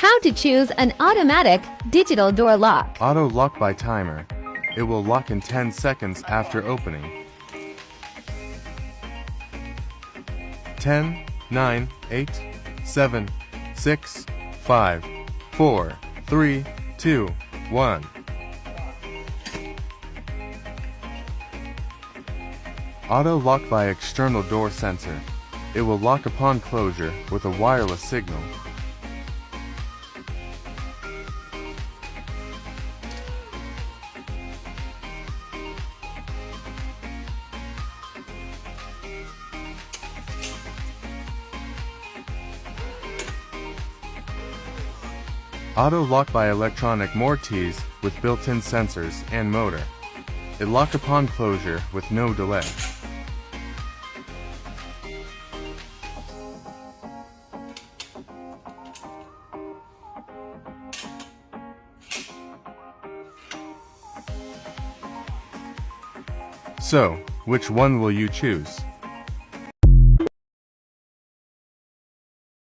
How to choose an automatic digital door lock. Auto lock by timer. It will lock in 10 seconds after opening. 10, 9, 8, 7, 6, 5, 4, 3, 2, 1. Auto lock by external door sensor. It will lock upon closure with a wireless signal. Auto lock by electronic Mortise with built-in sensors and motor. It lock upon closure with no delay. So, which one will you choose?